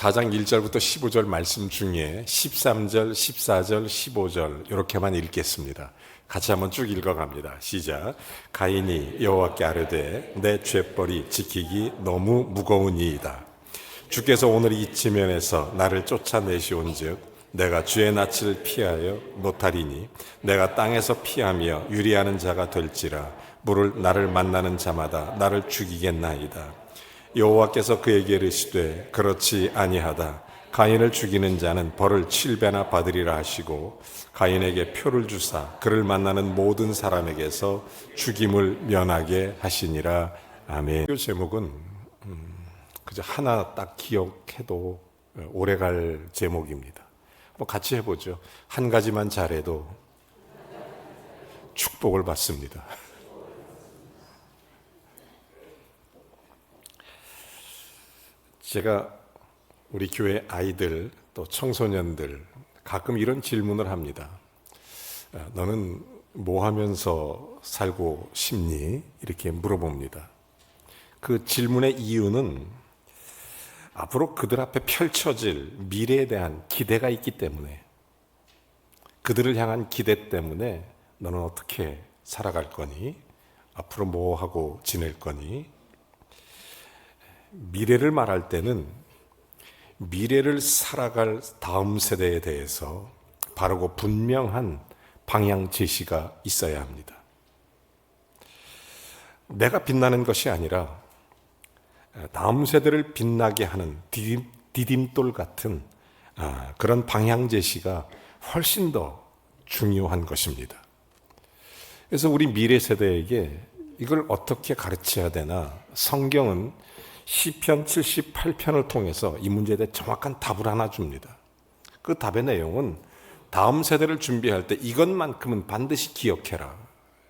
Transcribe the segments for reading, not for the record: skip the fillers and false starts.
4장 1절부터 15절 말씀 중에 13절, 14절, 15절 이렇게만 읽겠습니다. 같이 한번 쭉 읽어갑니다. 시작. 가인이 여호와께 아뢰되 내 죄벌이 지키기 너무 무거우니이다. 주께서 오늘 이 지면에서 나를 쫓아내시온즉 내가 주의 낯을 피하여 못하리니 내가 땅에서 피하며 유리하는 자가 될지라 물을 나를 만나는 자마다 나를 죽이겠나이다. 여호와께서 그에게 이르시되 그렇지 아니하다. 가인을 죽이는 자는 벌을 7배나 받으리라 하시고 가인에게 표를 주사 그를 만나는 모든 사람에게서 죽임을 면하게 하시니라. 아멘. 이 제목은 그저 하나 딱 기억해도 오래갈 제목입니다. 같이 해보죠. 한 가지만 잘해도 축복을 받습니다. 제가 우리 교회 아이들 또 청소년들 가끔 이런 질문을 합니다. 너는 뭐 하면서 살고 싶니? 이렇게 물어봅니다. 그 질문의 이유는 앞으로 그들 앞에 펼쳐질 미래에 대한 기대가 있기 때문에, 그들을 향한 기대 때문에 너는 어떻게 살아갈 거니? 앞으로 뭐 하고 지낼 거니? 미래를 말할 때는 미래를 살아갈 다음 세대에 대해서 바르고 분명한 방향 제시가 있어야 합니다. 내가 빛나는 것이 아니라 다음 세대를 빛나게 하는 디딤돌 같은 그런 방향 제시가 훨씬 더 중요한 것입니다. 그래서 우리 미래 세대에게 이걸 어떻게 가르쳐야 되나? 성경은 시편 78편을 통해서 이 문제에 대해 정확한 답을 하나 줍니다. 그 답의 내용은 다음 세대를 준비할 때 이것만큼은 반드시 기억해라.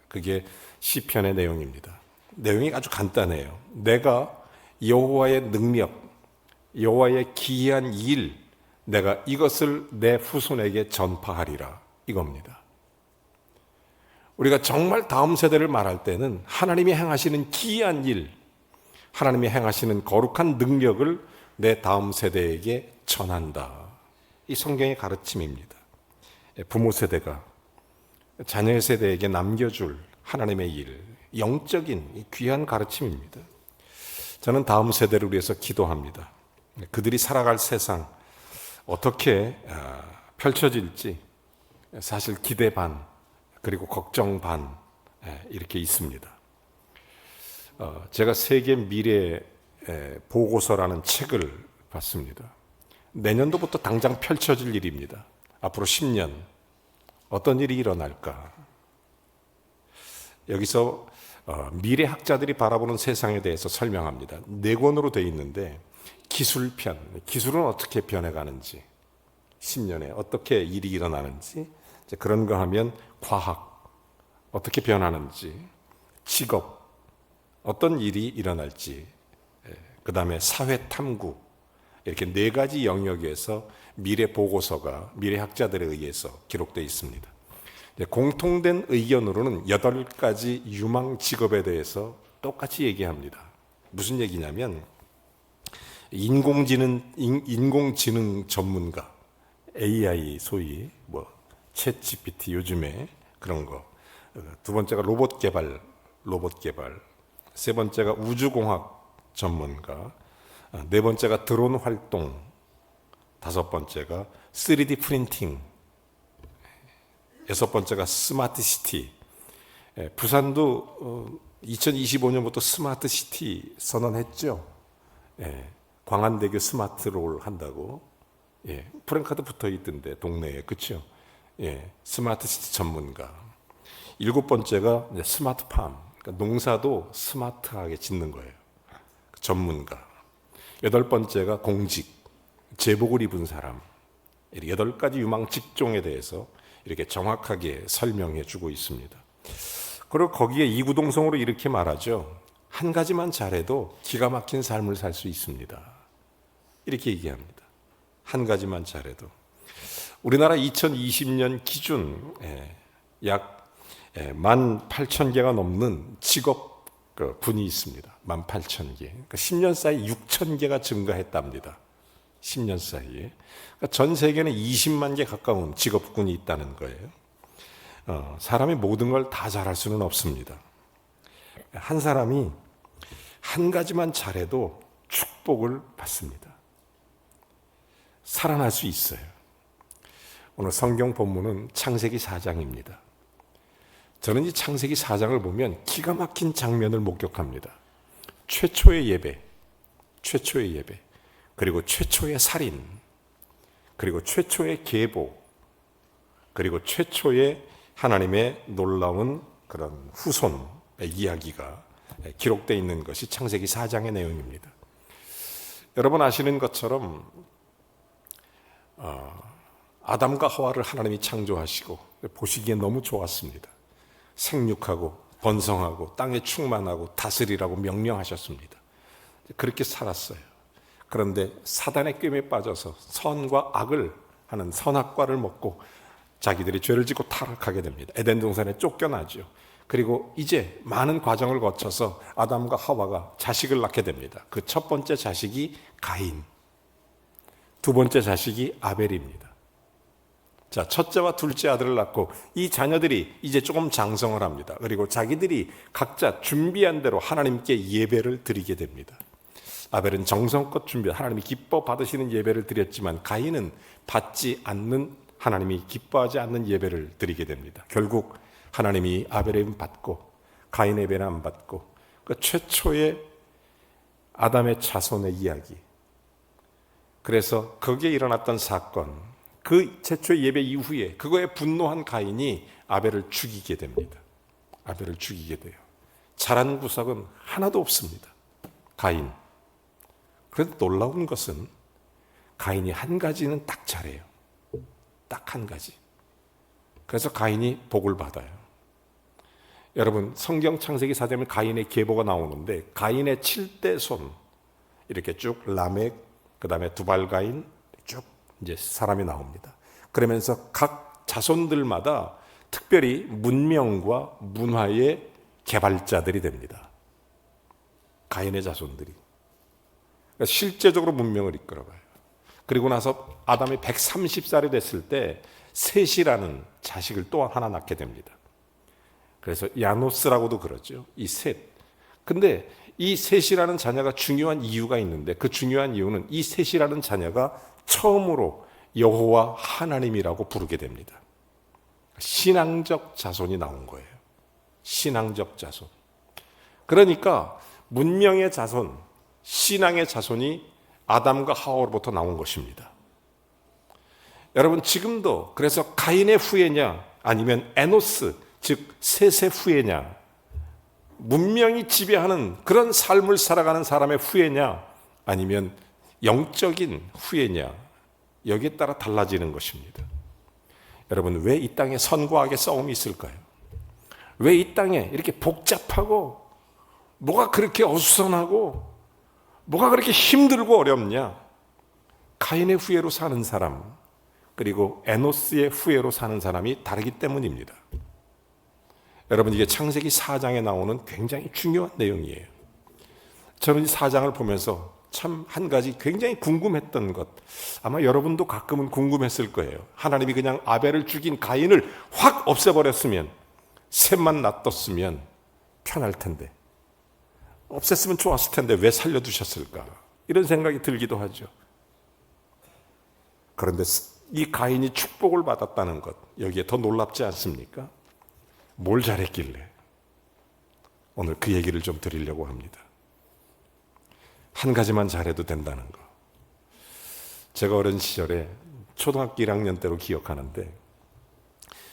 그게 시편의 내용입니다. 내용이 아주 간단해요. 내가 여호와의 능력, 여호와의 기이한 일, 내가 이것을 내 후손에게 전파하리라. 이겁니다. 우리가 정말 다음 세대를 말할 때는 하나님이 행하시는 기이한 일, 하나님이 행하시는 거룩한 능력을 내 다음 세대에게 전한다. 이 성경의 가르침입니다. 부모 세대가 자녀 세대에게 남겨줄 하나님의 일, 영적인 귀한 가르침입니다. 저는 다음 세대를 위해서 기도합니다. 그들이 살아갈 세상 어떻게 펼쳐질지 사실 기대 반 그리고 걱정 반 이렇게 있습니다. 제가 세계 미래 보고서라는 책을 봤습니다. 내년도부터 당장 펼쳐질 일입니다. 앞으로 10년 어떤 일이 일어날까? 여기서 미래학자들이 바라보는 세상에 대해서 설명합니다. 4권으로 되어 있는데 기술편, 기술은 어떻게 변해가는지, 10년에 어떻게 일이 일어나는지, 그런 거 하면 과학, 어떻게 변하는지, 직업, 어떤 일이 일어날지, 그 다음에 사회탐구, 이렇게 4가지 영역에서 미래 보고서가 미래학자들에 의해서 기록되어 있습니다. 공통된 의견으로는 8가지 유망 직업에 대해서 똑같이 얘기합니다. 무슨 얘기냐면 인공지능 전문가, AI 소위 챗 GPT 요즘에 그런 거. 2번째가 로봇 개발. 3번째가 우주공학 전문가. 4번째가 드론 활동. 5번째가 3D 프린팅. 6번째가 스마트 시티. 부산도 2025년부터 스마트 시티 선언했죠. 광안대교 스마트롤 한다고. 프랜카드 붙어 있던데 동네에, 그렇죠? 스마트 시티 전문가. 7번째가 스마트팜. 그러니까 농사도 스마트하게 짓는 거예요. 전문가. 8번째가 공직. 제복을 입은 사람. 8가지 유망 직종에 대해서 이렇게 정확하게 설명해 주고 있습니다. 그리고 거기에 이구동성으로 이렇게 말하죠. 한 가지만 잘해도 기가 막힌 삶을 살 수 있습니다. 이렇게 얘기합니다. 한 가지만 잘해도. 우리나라 2020년 기준 약 18,000개가 넘는 직업 분이 있습니다. 18,000개. 그러니까 10년 사이 6,000개가 증가했답니다. 10년 사이에. 그러니까 전 세계는 20만 개 가까운 직업군이 있다는 거예요. 사람이 모든 걸 다 잘할 수는 없습니다. 한 사람이 한 가지만 잘해도 축복을 받습니다. 살아날 수 있어요. 오늘 성경 본문은 창세기 4장입니다. 저는 이 창세기 4장을 보면 기가 막힌 장면을 목격합니다. 최초의 예배, 그리고 최초의 살인, 그리고 최초의 계보, 그리고 최초의 하나님의 놀라운 그런 후손의 이야기가 기록되어 있는 것이 창세기 4장의 내용입니다. 여러분 아시는 것처럼 아담과 하와를 하나님이 창조하시고 보시기에 너무 좋았습니다. 생육하고 번성하고 땅에 충만하고 다스리라고 명령하셨습니다. 그렇게 살았어요. 그런데 사단의 꾀에 빠져서 선과 악을 하는 선악과를 먹고 자기들이 죄를 짓고 타락하게 됩니다. 에덴 동산에 쫓겨나죠. 그리고 이제 많은 과정을 거쳐서 아담과 하와가 자식을 낳게 됩니다. 그 첫 번째 자식이 가인, 두 번째 자식이 아벨입니다. 자, 첫째와 둘째 아들을 낳고 이 자녀들이 이제 조금 장성을 합니다. 그리고 자기들이 각자 준비한 대로 하나님께 예배를 드리게 됩니다. 아벨은 정성껏 하나님이 기뻐 받으시는 예배를 드렸지만 가인은 받지 않는, 하나님이 기뻐하지 않는 예배를 드리게 됩니다. 결국 하나님이 아벨은 받고 가인의 예배는 안 받고, 그 최초의 아담의 자손의 이야기, 그래서 거기에 일어났던 사건, 그 최초의 예배 이후에 그거에 분노한 가인이 아벨을 죽이게 됩니다. 아벨을 죽이게 돼요. 잘한 구석은 하나도 없습니다. 가인. 그런데 놀라운 것은 가인이 한 가지는 딱 잘해요. 딱 한 가지. 그래서 가인이 복을 받아요. 여러분 성경 창세기 4장에 가인의 계보가 나오는데 가인의 7대 손 이렇게 쭉 라멕, 그 다음에 두발가인 쭉 이제 사람이 나옵니다. 그러면서 각 자손들마다 특별히 문명과 문화의 개발자들이 됩니다. 가인의 자손들이. 그러니까 실제적으로 문명을 이끌어가요. 그리고 나서 아담이 130살이 됐을 때 셋이라는 자식을 또 하나 낳게 됩니다. 그래서 야노스라고도 그러죠. 이 셋. 근데 이 셋이라는 자녀가 중요한 이유가 있는데 그 중요한 이유는 이 셋이라는 자녀가 처음으로 여호와 하나님이라고 부르게 됩니다. 신앙적 자손이 나온 거예요. 신앙적 자손. 그러니까 문명의 자손, 신앙의 자손이 아담과 하와로부터 나온 것입니다. 여러분 지금도 그래서 가인의 후예냐 아니면 에노스 즉 셋의 후예냐, 문명이 지배하는 그런 삶을 살아가는 사람의 후예냐 아니면 영적인 후예냐, 여기에 따라 달라지는 것입니다. 여러분 왜 이 땅에 선과 악의 싸움이 있을까요? 왜 이 땅에 이렇게 복잡하고 뭐가 그렇게 어수선하고 뭐가 그렇게 힘들고 어렵냐? 가인의 후예로 사는 사람 그리고 에노스의 후예로 사는 사람이 다르기 때문입니다. 여러분 이게 창세기 4장에 나오는 굉장히 중요한 내용이에요. 저는 이 4장을 보면서 참 한 가지 굉장히 궁금했던 것, 아마 여러분도 가끔은 궁금했을 거예요. 하나님이 그냥 아벨을 죽인 가인을 확 없애버렸으면, 셋만 놔뒀으면 편할 텐데, 없앴으면 좋았을 텐데 왜 살려두셨을까, 이런 생각이 들기도 하죠. 그런데 이 가인이 축복을 받았다는 것, 여기에 더 놀랍지 않습니까? 뭘 잘했길래? 오늘 그 얘기를 좀 드리려고 합니다. 한 가지만 잘해도 된다는 거. 제가 어린 시절에 초등학교 1학년 때로 기억하는데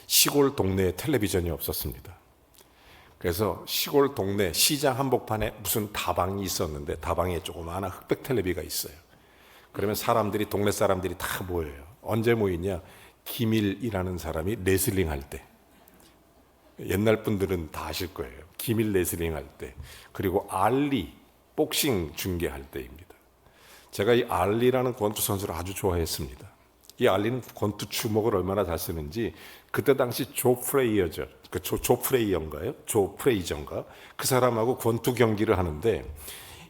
시골 동네에 텔레비전이 없었습니다. 그래서 시골 동네 시장 한복판에 무슨 다방이 있었는데 다방에 조그마한 흑백 텔레비가 있어요. 그러면 사람들이, 동네 사람들이 다 모여요. 언제 모이냐? 김일이라는 사람이 레슬링 할 때. 옛날 분들은 다 아실 거예요. 김일 레슬링 할 때. 그리고 알리 복싱 중계할 때입니다. 제가 이 알리라는 권투 선수를 아주 좋아했습니다. 이 알리는 권투 주먹을 얼마나 잘 쓰는지 그때 당시 조 프레이저인가? 그 사람하고 권투 경기를 하는데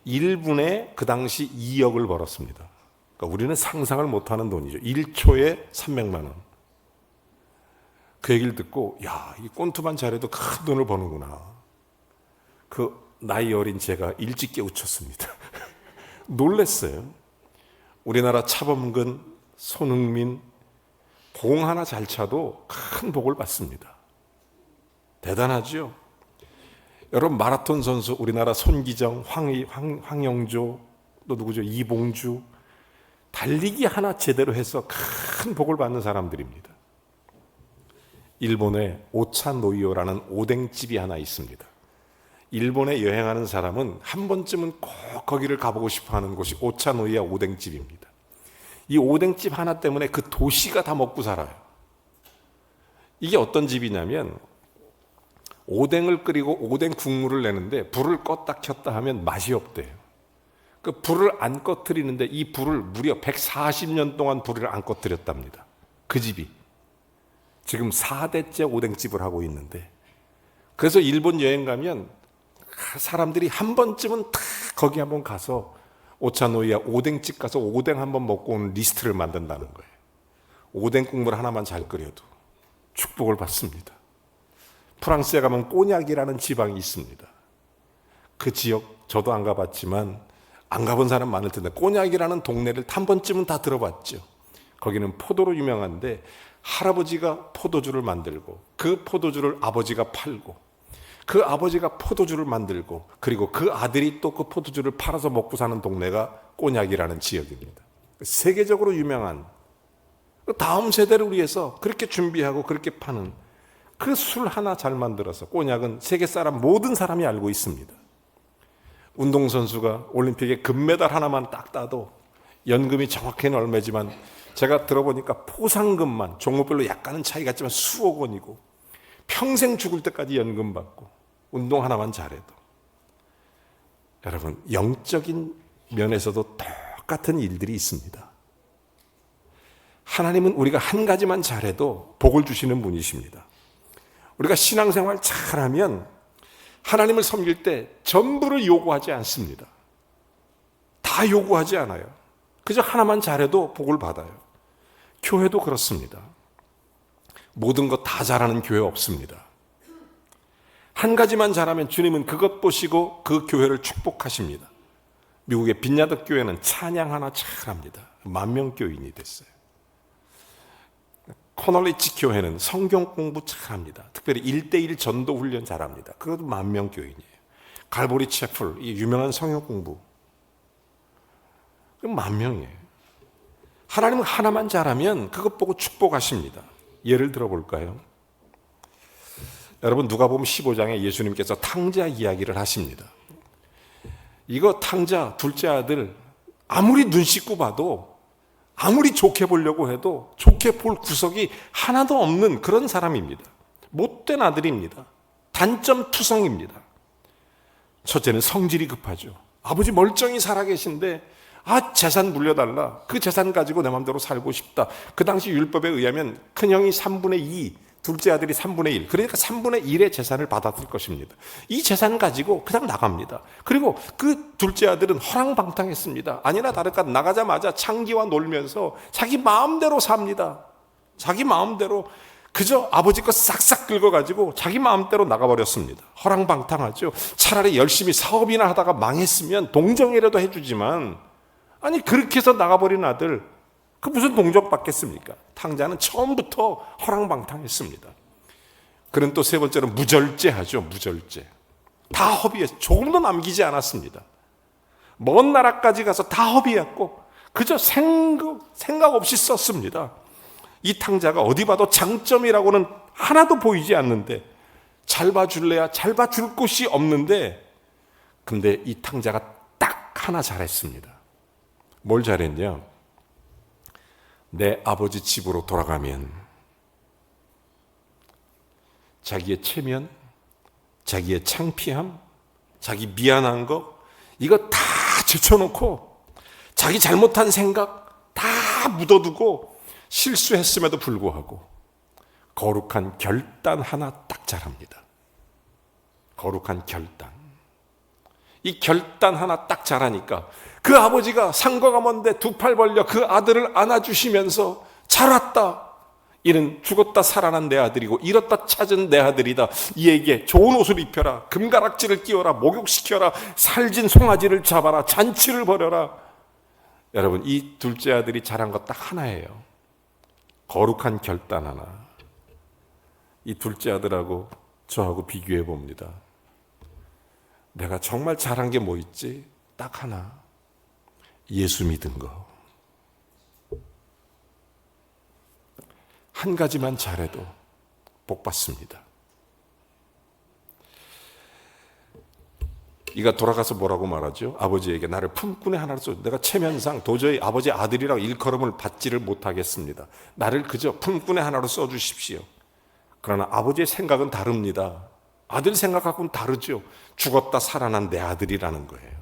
1분에 그 당시 2억을 벌었습니다. 그러니까 우리는 상상을 못하는 돈이죠. 1초에 300만 원. 그 얘기를 듣고 야, 이 꼰투만 잘해도 큰 돈을 버는구나. 그 나이 어린 제가 일찍 깨우쳤습니다. 놀랐어요. 우리나라 차범근, 손흥민 공 하나 잘 차도 큰 복을 받습니다. 대단하죠? 여러분 마라톤 선수 우리나라 손기정, 황영조 또 누구죠? 이봉주 달리기 하나 제대로 해서 큰 복을 받는 사람들입니다. 일본에 오차노이오라는 오뎅집이 하나 있습니다. 일본에 여행하는 사람은 한 번쯤은 꼭 거기를 가보고 싶어하는 곳이 오차노이야 오뎅집입니다. 이 오뎅집 하나 때문에 그 도시가 다 먹고 살아요. 이게 어떤 집이냐면 오뎅을 끓이고 오뎅 국물을 내는데 불을 껐다 켰다 하면 맛이 없대요. 그 불을 안 꺼뜨리는데 이 불을 무려 140년 동안 불을 안 꺼뜨렸답니다. 그 집이 지금 4대째 오뎅집을 하고 있는데, 그래서 일본 여행 가면 사람들이 한 번쯤은 다 거기 한번 가서 오차노이야 오뎅집 가서 오뎅 한번 먹고 오는 리스트를 만든다는 거예요. 오뎅 국물 하나만 잘 끓여도 축복을 받습니다. 프랑스에 가면 꼬냑이라는 지방이 있습니다. 그 지역 저도 안 가봤지만 안 가본 사람 많을 텐데 꼬냑이라는 동네를 한 번쯤은 다 들어봤죠. 거기는 포도로 유명한데 할아버지가 포도주를 만들고 그 포도주를 아버지가 팔고 그 아버지가 포도주를 만들고 그리고 그 아들이 또 그 포도주를 팔아서 먹고 사는 동네가 꼬냑이라는 지역입니다. 세계적으로 유명한 다음 세대를 위해서 그렇게 준비하고 그렇게 파는 그 술 하나 잘 만들어서 꼬냑은 세계 사람 모든 사람이 알고 있습니다. 운동선수가 올림픽에 금메달 하나만 딱 따도 연금이 정확히는 얼마지만 제가 들어보니까 포상금만 종목별로 약간은 차이가 있지만 수억 원이고 평생 죽을 때까지 연금 받고 운동 하나만 잘해도. 여러분 영적인 면에서도 똑같은 일들이 있습니다. 하나님은 우리가 한 가지만 잘해도 복을 주시는 분이십니다. 우리가 신앙생활 잘하면 하나님을 섬길 때 전부를 요구하지 않습니다. 다 요구하지 않아요. 그저 하나만 잘해도 복을 받아요. 교회도 그렇습니다. 모든 것 다 잘하는 교회 없습니다. 한 가지만 잘하면 주님은 그것 보시고 그 교회를 축복하십니다. 미국의 빈야드 교회는 찬양 하나 잘합니다. 10,000명 교인이 됐어요. 코널리치 교회는 성경 공부 잘합니다. 특별히 1:1 전도 훈련 잘합니다. 그것도 10,000명 교인이에요. 갈보리 채플, 이 유명한 성경 공부 10,000명이에요. 하나님은 하나만 잘하면 그것 보고 축복하십니다. 예를 들어볼까요? 여러분 누가복음 15장에 예수님께서 탕자 이야기를 하십니다. 이거 탕자 둘째 아들 아무리 눈 씻고 봐도 아무리 좋게 보려고 해도 좋게 볼 구석이 하나도 없는 그런 사람입니다. 못된 아들입니다. 단점투성입니다. 첫째는 성질이 급하죠. 아버지 멀쩡히 살아계신데 재산 물려달라. 그 재산 가지고 내 마음대로 살고 싶다. 그 당시 율법에 의하면 큰형이 3분의 2, 둘째 아들이 3분의 1. 그러니까 3분의 1의 재산을 받았을 것입니다. 이 재산 가지고 그냥 나갑니다. 그리고 그 둘째 아들은 허랑방탕했습니다. 아니나 다를까 나가자마자 창기와 놀면서 자기 마음대로 삽니다. 자기 마음대로 그저 아버지 거 싹싹 긁어가지고 자기 마음대로 나가버렸습니다. 허랑방탕하죠. 차라리 열심히 사업이나 하다가 망했으면 동정이라도 해주지만 아니 그렇게 해서 나가버린 아들 그 무슨 동정 받겠습니까? 탕자는 처음부터 허랑방탕했습니다. 그는 또 세 번째로 무절제하죠. 무절제. 다 허비해서 조금도 남기지 않았습니다. 먼 나라까지 가서 다 허비했고 그저 생각 없이 썼습니다. 이 탕자가 어디 봐도 장점이라고는 하나도 보이지 않는데 잘 봐줄래야 잘 봐줄 곳이 없는데 근데 이 탕자가 딱 하나 잘했습니다. 뭘 잘했냐? 내 아버지 집으로 돌아가면 자기의 체면, 자기의 창피함, 자기 미안한 거 이거 다 제쳐놓고 자기 잘못한 생각 다 묻어두고 실수했음에도 불구하고 거룩한 결단 하나 딱 잘합니다. 거룩한 결단. 이 결단 하나 딱 잘하니까 그 아버지가 상거가 먼데 두 팔 벌려 그 아들을 안아주시면서 잘 왔다. 이는 죽었다 살아난 내 아들이고 잃었다 찾은 내 아들이다. 이에게 좋은 옷을 입혀라. 금가락지를 끼워라. 목욕시켜라. 살진 송아지를 잡아라. 잔치를 벌여라. 여러분, 이 둘째 아들이 잘한 것 딱 하나예요. 거룩한 결단 하나. 이 둘째 아들하고 저하고 비교해 봅니다. 내가 정말 잘한 게 뭐 있지? 딱 하나. 예수 믿은 거. 한 가지만 잘해도 복 받습니다. 이가 돌아가서 뭐라고 말하죠? 아버지에게 나를 품꾼의 하나로 써. 내가 체면상 도저히 아버지 아들이라고 일컬음을 받지를 못하겠습니다. 나를 그저 품꾼의 하나로 써주십시오. 그러나 아버지의 생각은 다릅니다. 아들 생각하고는 다르죠. 죽었다 살아난 내 아들이라는 거예요.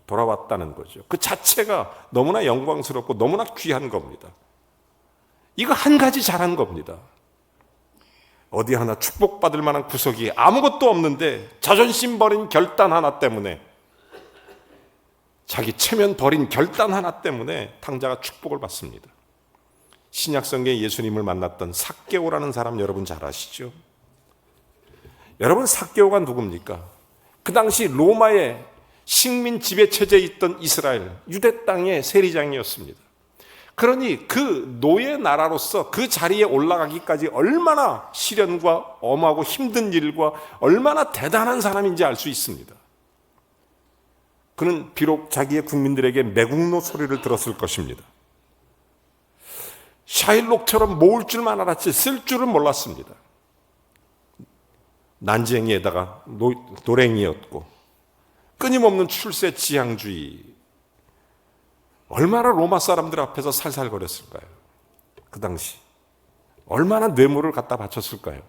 돌아왔다는 거죠. 그 자체가 너무나 영광스럽고 너무나 귀한 겁니다. 이거 한 가지 잘한 겁니다. 어디 하나 축복받을 만한 구석이 아무것도 없는데 자존심 버린 결단 하나 때문에, 자기 체면 버린 결단 하나 때문에 탕자가 축복을 받습니다. 신약성경에 예수님을 만났던 삭개오라는 사람 여러분 잘 아시죠? 여러분, 삭개오가 누굽니까? 그 당시 로마의 식민 지배 체제에 있던 이스라엘 유대 땅의 세리장이었습니다. 그러니 그 노예 나라로서 그 자리에 올라가기까지 얼마나 시련과 엄하고 힘든 일과 얼마나 대단한 사람인지 알 수 있습니다. 그는 비록 자기의 국민들에게 매국노 소리를 들었을 것입니다. 샤일록처럼 모을 줄만 알았지 쓸 줄은 몰랐습니다. 난쟁이에다가 노랭이였고 끊임없는 출세 지향주의, 얼마나 로마 사람들 앞에서 살살거렸을까요? 그 당시 얼마나 뇌물을 갖다 바쳤을까요?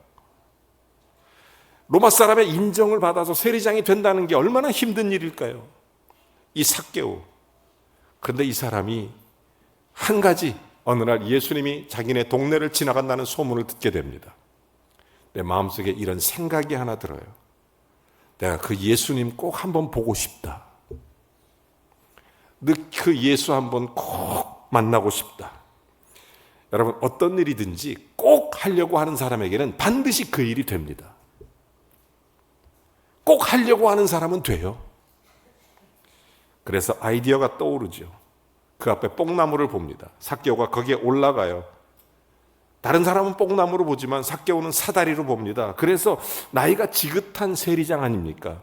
로마 사람의 인정을 받아서 세리장이 된다는 게 얼마나 힘든 일일까요? 이 삭개오. 그런데 이 사람이 한 가지, 어느 날 예수님이 자기네 동네를 지나간다는 소문을 듣게 됩니다. 내 마음속에 이런 생각이 하나 들어요. 내가 그 예수님 꼭 한번 보고 싶다. 그 예수 한번 꼭 만나고 싶다. 여러분, 어떤 일이든지 꼭 하려고 하는 사람에게는 반드시 그 일이 됩니다. 꼭 하려고 하는 사람은 돼요. 그래서 아이디어가 떠오르죠. 그 앞에 뽕나무를 봅니다. 삭개오가 거기에 올라가요. 다른 사람은 뽕나무로 보지만 삭개오는 사다리로 봅니다. 그래서 나이가 지긋한 세리장 아닙니까?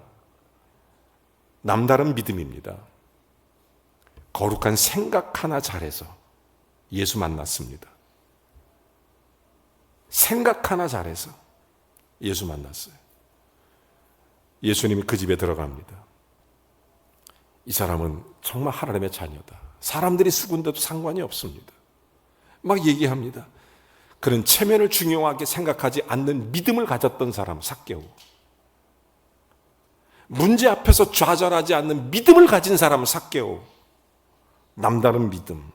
남다른 믿음입니다. 거룩한 생각 하나 잘해서 예수 만났습니다. 생각 하나 잘해서 예수 만났어요. 예수님이 그 집에 들어갑니다. 이 사람은 정말 하나님의 자녀다. 사람들이 수군데도 상관이 없습니다. 막 얘기합니다. 그는 체면을 중요하게 생각하지 않는 믿음을 가졌던 사람, 삭개오. 문제 앞에서 좌절하지 않는 믿음을 가진 사람, 삭개오. 남다른 믿음,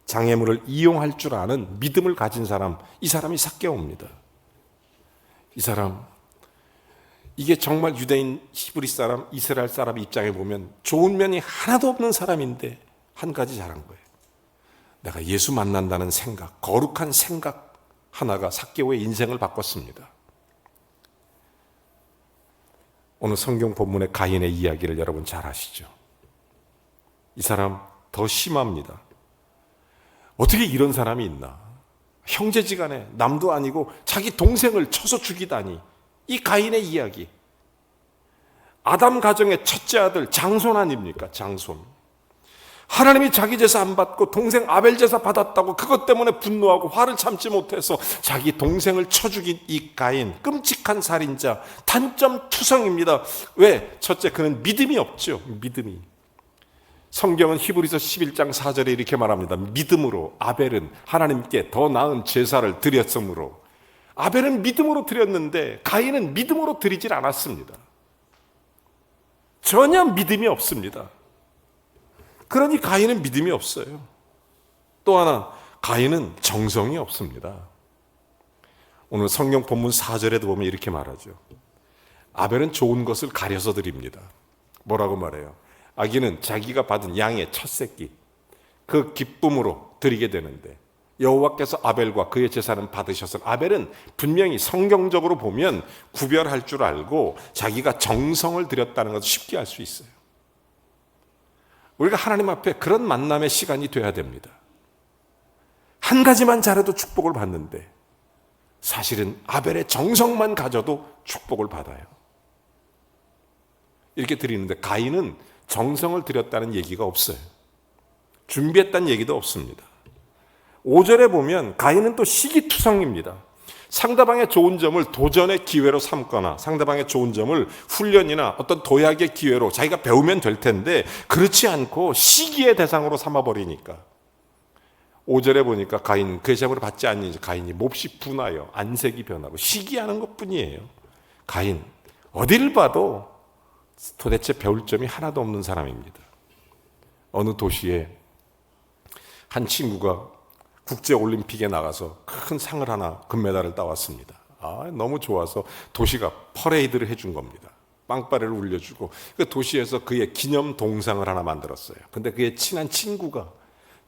장애물을 이용할 줄 아는 믿음을 가진 사람, 이 사람이 삭개오입니다. 이 사람, 이게 정말 유대인, 히브리 사람, 이스라엘 사람 입장에 보면 좋은 면이 하나도 없는 사람인데 한 가지 잘한 거예요. 내가 예수 만난다는 생각, 거룩한 생각 하나가 삭개오의 인생을 바꿨습니다. 오늘 성경 본문의 가인의 이야기를 여러분 잘 아시죠? 이 사람 더 심합니다. 어떻게 이런 사람이 있나? 형제지간에 남도 아니고 자기 동생을 쳐서 죽이다니. 이 가인의 이야기. 아담 가정의 첫째 아들 장손 아닙니까? 장손. 하나님이 자기 제사 안 받고 동생 아벨 제사 받았다고 그것 때문에 분노하고 화를 참지 못해서 자기 동생을 쳐 죽인 이 가인, 끔찍한 살인자, 단점 투성입니다. 왜? 첫째, 그는 믿음이 없죠. 믿음이. 성경은 히브리서 11장 4절에 이렇게 말합니다. 믿음으로 아벨은 하나님께 더 나은 제사를 드렸으므로. 아벨은 믿음으로 드렸는데 가인은 믿음으로 드리질 않았습니다. 전혀 믿음이 없습니다. 그러니 가인은 믿음이 없어요. 또 하나, 가인은 정성이 없습니다. 오늘 성경 본문 4절에도 보면 이렇게 말하죠. 아벨은 좋은 것을 가려서 드립니다. 뭐라고 말해요? 아기는 자기가 받은 양의 첫 새끼, 그 기쁨으로 드리게 되는데 여호와께서 아벨과 그의 제사는 받으셔서 아벨은 분명히 성경적으로 보면 구별할 줄 알고 자기가 정성을 들였다는 것을 쉽게 알 수 있어요. 우리가 하나님 앞에 그런 만남의 시간이 돼야 됩니다. 한 가지만 잘해도 축복을 받는데 사실은 아벨의 정성만 가져도 축복을 받아요. 이렇게 드리는데 가인은 정성을 들였다는 얘기가 없어요. 준비했다는 얘기도 없습니다. 5절에 보면 가인은 또 시기투성입니다. 상대방의 좋은 점을 도전의 기회로 삼거나 상대방의 좋은 점을 훈련이나 어떤 도약의 기회로 자기가 배우면 될 텐데 그렇지 않고 시기의 대상으로 삼아버리니까 5절에 보니까 가인 그의 제물을 받지 않니 가인이 몹시 분하여 안색이 변하고 시기하는 것뿐이에요. 가인 어딜 봐도 도대체 배울 점이 하나도 없는 사람입니다. 어느 도시에 한 친구가 국제올림픽에 나가서 큰 상을 하나 금메달을 따왔습니다. 너무 좋아서 도시가 퍼레이드를 해준 겁니다. 빵빠레를 울려주고 그 도시에서 그의 기념 동상을 하나 만들었어요. 근데 그의 친한 친구가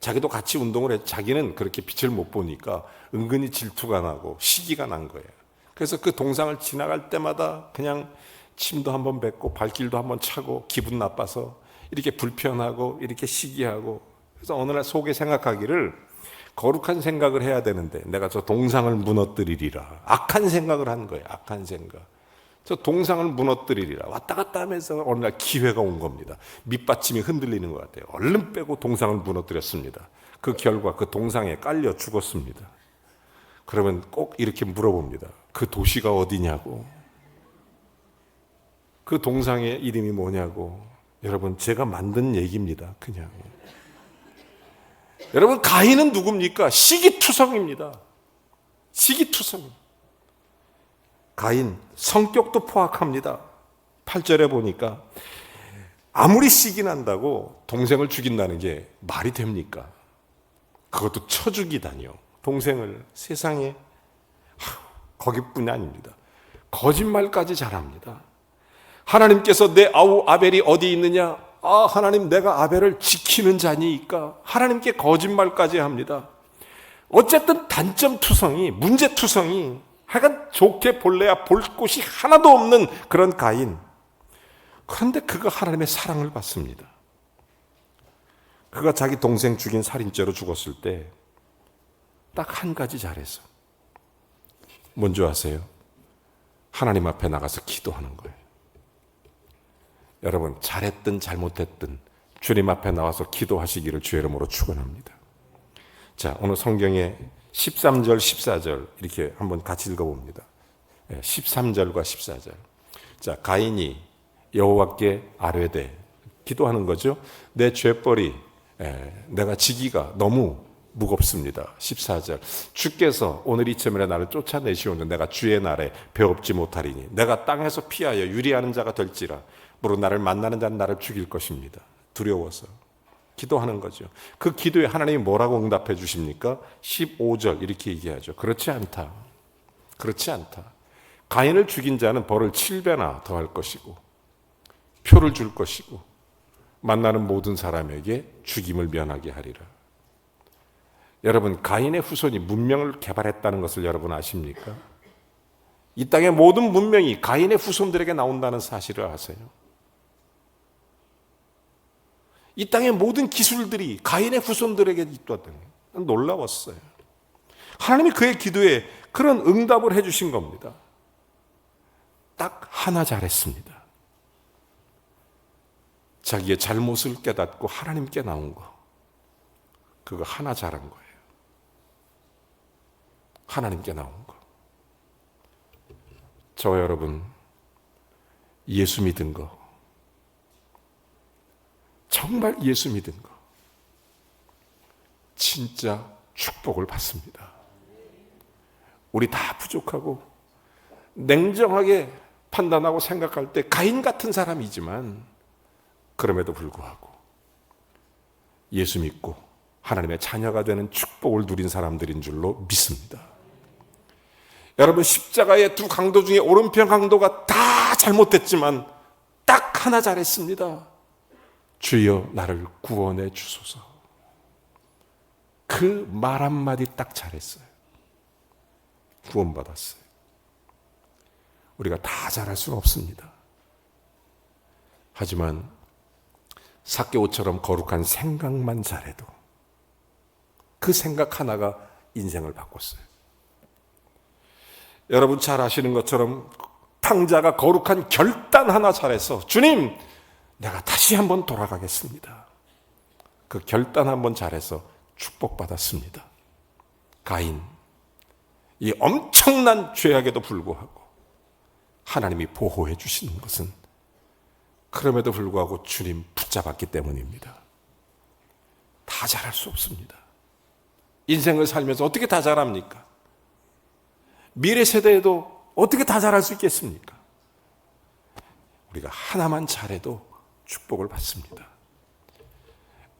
자기도 같이 운동을 해서 자기는 그렇게 빛을 못 보니까 은근히 질투가 나고 시기가 난 거예요. 그래서 그 동상을 지나갈 때마다 그냥 침도 한번 뱉고 발길도 한번 차고 기분 나빠서 이렇게 불편하고 이렇게 시기하고 그래서 어느 날 속에 생각하기를 거룩한 생각을 해야 되는데 내가 저 동상을 무너뜨리리라. 악한 생각을 한 거예요. 악한 생각. 저 동상을 무너뜨리리라. 왔다 갔다 하면서 어느 날 기회가 온 겁니다. 밑받침이 흔들리는 것 같아요. 얼른 빼고 동상을 무너뜨렸습니다. 그 결과 그 동상에 깔려 죽었습니다. 그러면 꼭 이렇게 물어봅니다. 그 도시가 어디냐고. 그 동상의 이름이 뭐냐고. 여러분 제가 만든 얘기입니다. 그냥. 여러분 가인은 누굽니까? 시기투성입니다. 시기투성. 가인 성격도 포악합니다. 8절에 보니까 아무리 시기 난다고 동생을 죽인다는 게 말이 됩니까? 그것도 쳐 죽이다니요. 동생을 세상에 거기뿐이 아닙니다. 거짓말까지 잘합니다. 하나님께서 내 아우 아벨이 어디 있느냐? 하나님 내가 아벨을 지키는 자니까 하나님께 거짓말까지 합니다. 어쨌든 단점투성이 문제투성이 하여간 좋게 볼래야 볼 곳이 하나도 없는 그런 가인. 그런데 그가 하나님의 사랑을 받습니다. 그가 자기 동생 죽인 살인죄로 죽었을 때 딱 한 가지 잘했어. 뭔지 아세요? 하나님 앞에 나가서 기도하는 거예요. 여러분 잘했든 잘못했든 주님 앞에 나와서 기도하시기를 주의 이름으로 축원합니다. 자, 오늘 성경에 13절 14절 이렇게 한번 같이 읽어봅니다. 13절과 14절. 자, 가인이 여호와께 아뢰되 기도하는 거죠. 내 죄벌이 내가 지기가 너무 무겁습니다. 14절. 주께서 오늘 이쯤에 나를 쫓아내시오는 내가 주의 날에 배업지 못하리니 내가 땅에서 피하여 유리하는 자가 될지라 무릇 나를 만나는 자는 나를 죽일 것입니다. 두려워서 기도하는 거죠. 그 기도에 하나님이 뭐라고 응답해 주십니까? 15절 이렇게 얘기하죠. 그렇지 않다. 그렇지 않다. 가인을 죽인 자는 벌을 7배나 더할 것이고 표를 줄 것이고 만나는 모든 사람에게 죽임을 면하게 하리라. 여러분 가인의 후손이 문명을 개발했다는 것을 여러분 아십니까? 이 땅의 모든 문명이 가인의 후손들에게 나온다는 사실을 아세요? 이 땅의 모든 기술들이 가인의 후손들에게 있었던 거예요. 놀라웠어요. 하나님이 그의 기도에 그런 응답을 해주신 겁니다. 딱 하나 잘했습니다. 자기의 잘못을 깨닫고 하나님께 나온 거. 그거 하나 잘한 거예요. 하나님께 나온 거. 저와 여러분 예수 믿은 거 정말 예수 믿은 거 진짜 축복을 받습니다. 우리 다 부족하고 냉정하게 판단하고 생각할 때 가인 같은 사람이지만 그럼에도 불구하고 예수 믿고 하나님의 자녀가 되는 축복을 누린 사람들인 줄로 믿습니다. 여러분 십자가의 두 강도 중에 오른편 강도가 다 잘못됐지만 딱 하나 잘했습니다. 주여 나를 구원해 주소서. 그 말 한마디 딱 잘했어요. 구원받았어요. 우리가 다 잘할 수는 없습니다. 하지만 삭개오처럼 거룩한 생각만 잘해도 그 생각 하나가 인생을 바꿨어요. 여러분 잘 아시는 것처럼 탕자가 거룩한 결단 하나 잘해서 주님, 내가 다시 한번 돌아가겠습니다. 그 결단 한번 잘해서 축복받았습니다. 가인, 이 엄청난 죄악에도 불구하고 하나님이 보호해 주시는 것은 그럼에도 불구하고 주님 붙잡았기 때문입니다. 다 잘할 수 없습니다. 인생을 살면서 어떻게 다 잘합니까? 미래 세대에도 어떻게 다 잘할 수 있겠습니까? 우리가 하나만 잘해도 축복을 받습니다.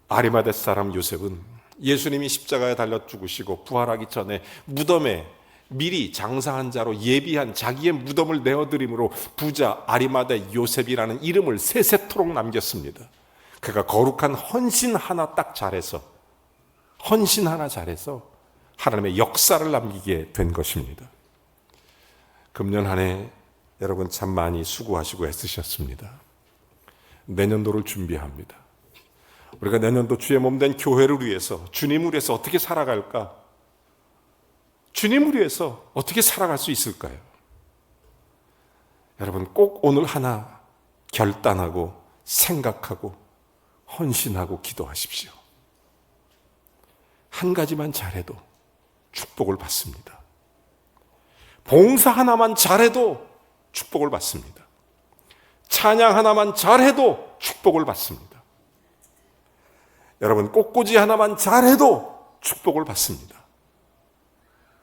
아리마대 사람 요셉은 예수님이 십자가에 달려 죽으시고 부활하기 전에 무덤에 미리 장사한 자로 예비한 자기의 무덤을 내어드림으로 부자 아리마대 요셉이라는 이름을 세세토록 남겼습니다. 그가 거룩한 헌신 하나 딱 잘해서 하나님의 역사를 남기게 된 것입니다. 금년 한 해 여러분 참 많이 수고하시고 애쓰셨습니다. 내년도를 준비합니다. 우리가 내년도 주의 몸된 교회를 위해서, 주님을 위해서 어떻게 살아갈까? 주님을 위해서 어떻게 살아갈 수 있을까요? 여러분 꼭 오늘 하나 결단하고 생각하고 헌신하고 기도하십시오. 한 가지만 잘해도 축복을 받습니다. 봉사 하나만 잘해도 축복을 받습니다. 찬양 하나만 잘해도 축복을 받습니다. 여러분 꽃꽂이 하나만 잘해도 축복을 받습니다.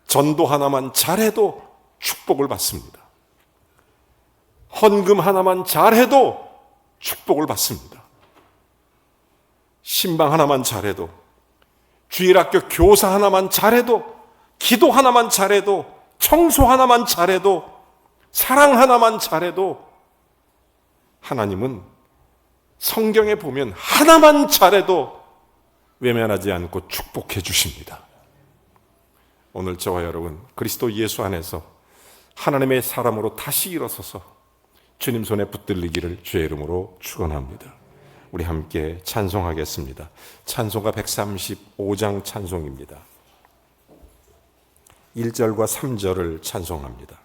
전도 하나만 잘해도 축복을 받습니다. 헌금 하나만 잘해도 축복을 받습니다. 신방 하나만 잘해도, 주일학교 교사 하나만 잘해도, 기도 하나만 잘해도, 청소 하나만 잘해도, 사랑 하나만 잘해도 하나님은 성경에 보면 하나만 잘해도 외면하지 않고 축복해 주십니다. 오늘 저와 여러분 그리스도 예수 안에서 하나님의 사람으로 다시 일어서서 주님 손에 붙들리기를 주의 이름으로 축원합니다. 우리 함께 찬송하겠습니다. 찬송가 135장 찬송입니다. 1절과 3절을 찬송합니다.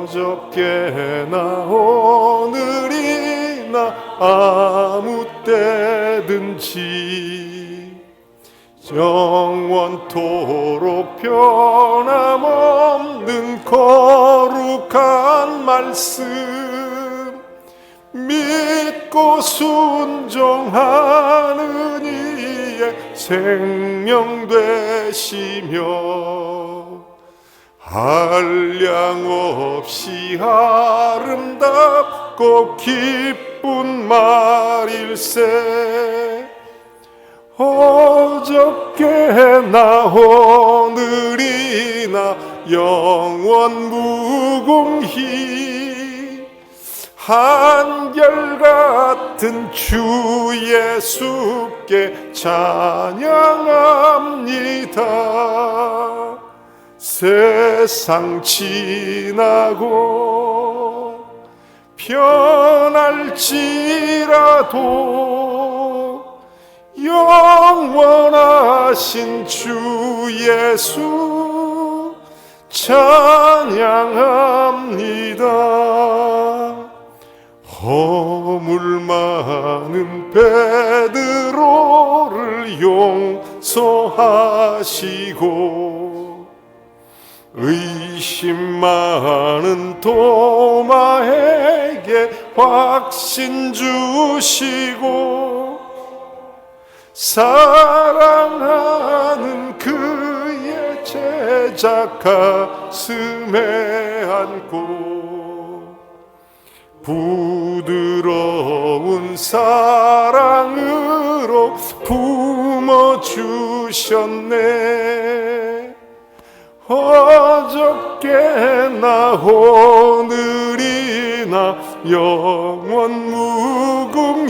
어저께나 오늘이나 아무 때든지 영원토록 변함없는 거룩한 말씀 믿고 순종하는 이의 생명 되시며 한량없이 아름답고 기쁜 말일세 어저께나 오늘이나 영원 무궁히 한결같은 주 예수께 찬양합니다. 세상 지나고 변할지라도 영원하신 주 예수 찬양합니다. 허물 많은 베드로를 용서하시고 의심 많은 도마에게 확신 주시고 사랑하는 그의 내자 가슴에 안고 부드러운 사랑으로 품어주셨네. 어저께나 오늘이나 영원 무궁히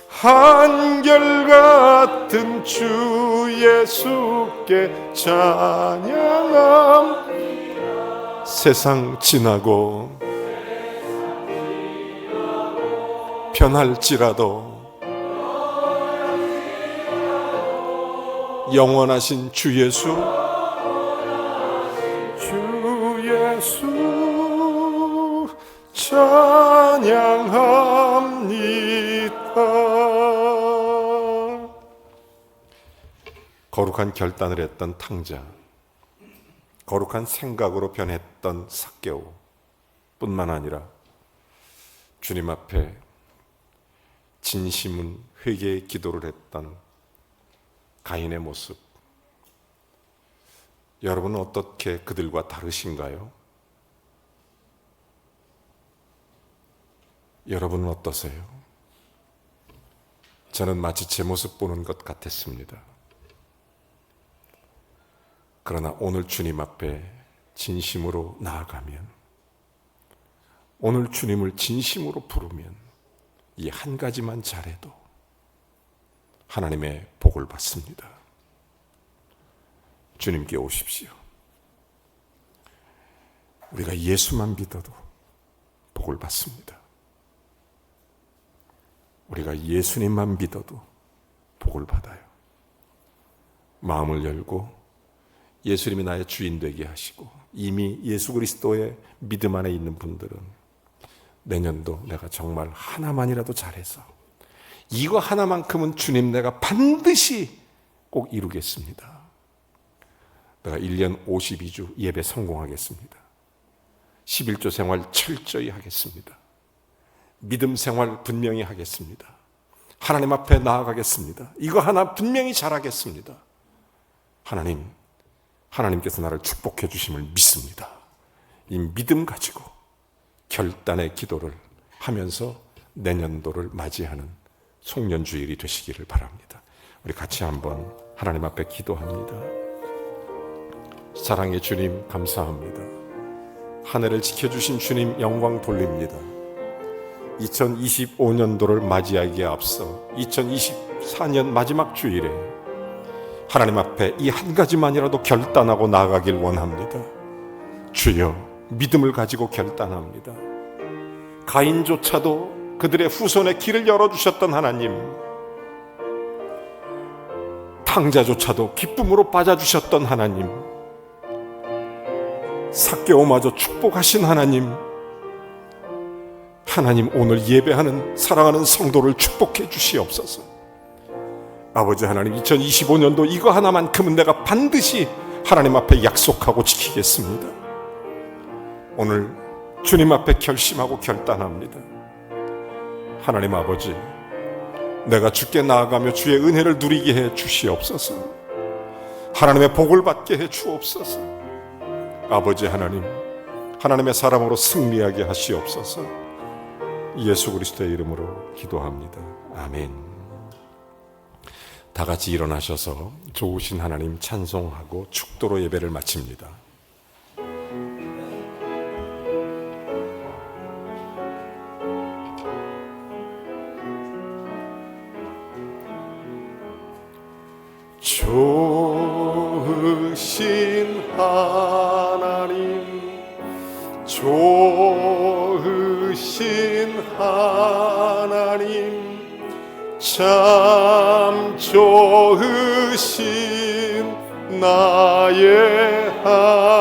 한결같은 주 예수께 찬양함. 세상 지나고 변할지라도 영원하신 주 예수, 주 예수 찬양합니다. 거룩한 결단을 했던 탕자, 거룩한 생각으로 변했던 삭개오 뿐만 아니라 주님 앞에 진심은 회개의 기도를 했던 가인의 모습, 여러분은 어떻게 그들과 다르신가요? 여러분은 어떠세요? 저는 마치 제 모습 보는 것 같았습니다. 그러나 오늘 주님 앞에 진심으로 나아가면, 오늘 주님을 진심으로 부르면 이 한 가지만 잘해도 하나님의 복을 받습니다. 주님께 오십시오. 우리가 예수만 믿어도 복을 받습니다. 우리가 예수님만 믿어도 복을 받아요. 마음을 열고 예수님이 나의 주인 되게 하시고 이미 예수 그리스도의 믿음 안에 있는 분들은 내년도 내가 정말 하나만이라도 잘해서 이거 하나만큼은 주님 내가 반드시 꼭 이루겠습니다. 내가 1년 52주 예배 성공하겠습니다. 11조 생활 철저히 하겠습니다. 믿음 생활 분명히 하겠습니다. 하나님 앞에 나아가겠습니다. 이거 하나 분명히 잘하겠습니다. 하나님께서 나를 축복해 주심을 믿습니다. 이 믿음 가지고 결단의 기도를 하면서 내년도를 맞이하는 송년주일이 되시기를 바랍니다. 우리 같이 한번 하나님 앞에 기도합니다. 사랑의 주님 감사합니다. 한 해를 지켜주신 주님 영광 돌립니다. 2025년도를 맞이하기에 앞서 2024년 마지막 주일에 하나님 앞에 이 한 가지만이라도 결단하고 나아가길 원합니다. 주여, 믿음을 가지고 결단합니다. 가인조차도 그들의 후손의 길을 열어주셨던 하나님, 탕자조차도 기쁨으로 빠져주셨던 하나님, 삭개오마저 축복하신 하나님, 오늘 예배하는 사랑하는 성도를 축복해 주시옵소서. 아버지 하나님, 2025년도 이거 하나만큼은 내가 반드시 하나님 앞에 약속하고 지키겠습니다. 오늘 주님 앞에 결심하고 결단합니다. 하나님 아버지, 내가 주께 나아가며 주의 은혜를 누리게 해 주시옵소서. 하나님의 복을 받게 해 주옵소서. 아버지 하나님, 하나님의 사람으로 승리하게 하시옵소서. 예수 그리스도의 이름으로 기도합니다. 아멘. 다 같이 일어나셔서 좋으신 하나님 찬송하고 축도로 예배를 마칩니다. 좋으신 하나님, 좋으신 하나님, 참 좋으신 나의 하나님,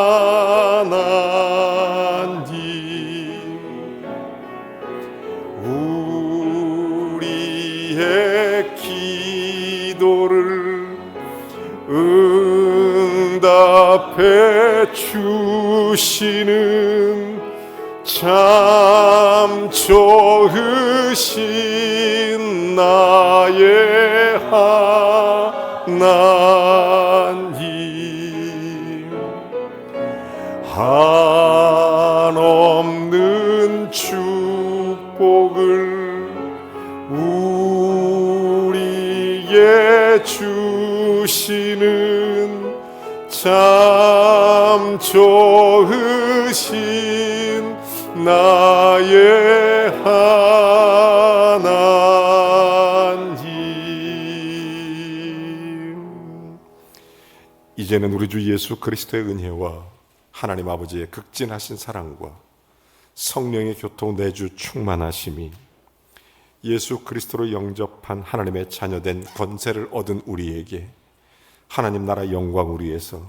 우리의 기도를 응답해 주시는 참 좋으신 나의 하나님, 한없는 축복을 우리에게 주시는 참 좋으신 나의 하나님. 이제는 우리 주 예수 그리스도의 은혜와 하나님 아버지의 극진하신 사랑과 성령의 교통 내주 충만하심이 예수 그리스도로 영접한 하나님의 자녀된 권세를 얻은 우리에게 하나님 나라 영광을 위해서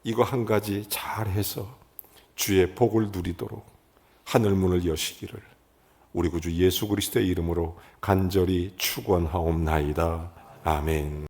이거 한 가지 잘해서 주의 복을 누리도록 하늘문을 여시기를 우리 구주 예수 그리스도의 이름으로 간절히 축원하옵나이다. 아멘.